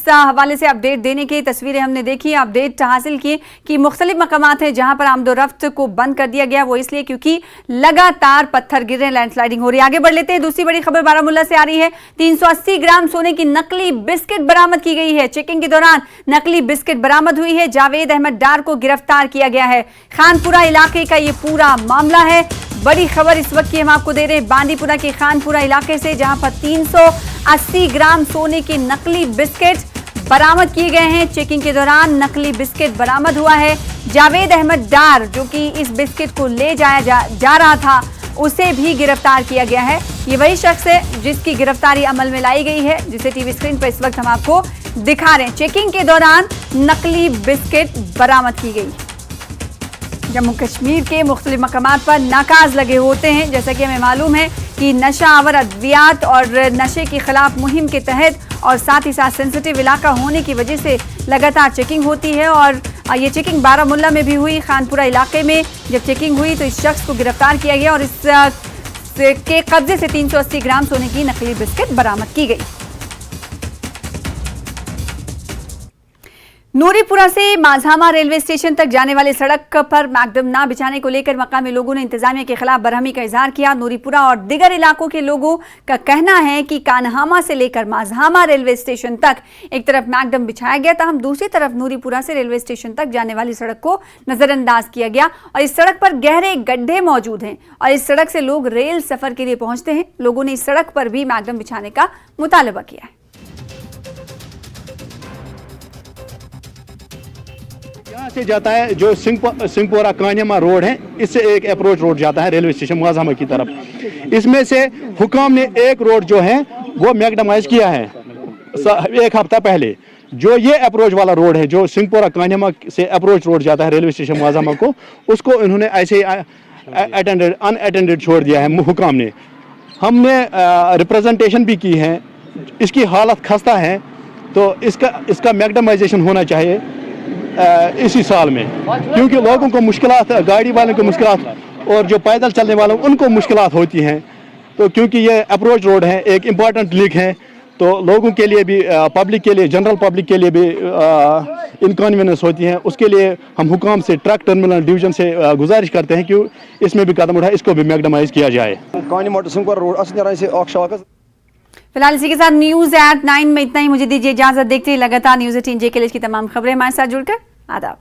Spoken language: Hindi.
इस हवाले से अपडेट देने की तस्वीरें हमने देखी, अपडेट हासिल की कि मुख्तलिफ मकामात हैं जहां पर आमदोरफ्त को बंद कर दिया गया। वो इसलिए क्योंकि लगातार पत्थर गिर रहे हैं, लैंडस्लाइडिंग हो रही है। आगे बढ़ लेते हैं, दूसरी बड़ी खबर बारामूला से आ रही है। 380 ग्राम सोने की नकली बिस्किट बरामद की गई है। चेकिंग के दौरान नकली बिस्किट बरामद हुई है। जावेद अहमद डार को गिरफ्तार किया गया है। खानपुरा इलाके का ये पूरा मामला है। बड़ी खबर इस वक्त की हम आपको दे रहे हैं बांदीपुरा के खानपुरा इलाके से, जहां पर 380 ग्राम सोने के नकली बिस्किट बरामद किए गए हैं। चेकिंग के दौरान नकली बिस्किट बरामद हुआ है। जावेद अहमद डार जो कि इस बिस्किट को ले जाया जा रहा था, उसे भी गिरफ्तार किया गया है। ये वही शख्स है जिसकी गिरफ्तारी अमल में लाई गई है, जिसे टीवी स्क्रीन पर इस वक्त हम आपको दिखा रहे हैं। चेकिंग के दौरान नकली बिस्किट बरामद की गई। जम्मू कश्मीर के मुख्तलिफ मकामात पर नाकाज लगे होते हैं। जैसा कि हमें मालूम है कि नशा आवर अद्वियात और नशे के खिलाफ मुहिम के तहत और साथ ही साथ सेंसिटिव इलाका होने की वजह से लगातार चेकिंग होती है। और ये चेकिंग बारामूला में भी हुई। खानपुरा इलाके में जब चेकिंग हुई तो इस शख्स को गिरफ्तार किया गया और इस के कब्जे से 380 ग्राम सोने की नकली बिस्किट बरामद की गई। नूरीपुरा से माझामा रेलवे स्टेशन तक जाने वाली सड़क पर मैकडम ना बिछाने को लेकर मकामी लोगों ने इंतजामिया के खिलाफ बरहमी का इजहार किया। नूरीपुरा और दिगर इलाकों के लोगों का कहना है कि कान्हामा से लेकर माझामा रेलवे स्टेशन तक एक तरफ मैकडम बिछाया गया था, हम दूसरी तरफ नूरीपुरा से रेलवे स्टेशन तक जाने वाली सड़क को नजरअंदाज किया गया और इस सड़क पर गहरे गड्ढे मौजूद हैं और इस सड़क से लोग रेल सफर के लिए पहुंचते हैं। लोगों ने इस सड़क पर भी मैकडम बिछाने का मुतालबा किया है। यहाँ से जाता है जो सिंहपोरा कान्हामा रोड है, इससे एक अप्रोच रोड जाता है रेलवे स्टेशन माझामा की तरफ। इसमें से हुकाम ने एक रोड जो है वो मैकडमाइज किया है 1 हफ्ता पहले। जो ये अप्रोच वाला रोड है जो सिंहपोरा कान्हामा से अप्रोच रोड जाता है रेलवे स्टेशन माझामा को, उसको इन्होंने ऐसे अनअटेंडेड छोड़ दिया है हुकाम ने। हमने रिप्रेजेंटेशन भी की है, इसकी हालत खस्ता है, तो इसका मैकडमाइजेशन होना चाहिए इसी साल में, क्योंकि लोगों को मुश्किलात, गाड़ी वालों को मुश्किलात और जो पैदल चलने वालों उनको मुश्किलात होती हैं। तो क्योंकि ये अप्रोच रोड है, एक इम्पॉर्टेंट लिंक है, तो लोगों के लिए भी, पब्लिक के लिए, जनरल पब्लिक के लिए भी इनकन्वीनियंस होती है। उसके लिए हम हुकाम से, ट्रक टर्मिनल डिवीजन से गुजारिश करते हैं कि इसमें भी कदम उठाए, इसको भी मैकडमाइज किया जाए। फिलहाल इसी के साथ न्यूज एट 9 में इतना ही। मुझे दीजिए इजाजत। देखते ही लगातार न्यूज 18 जे के लिए इसकी तमाम खबरें हमारे साथ जुड़कर। आदाब।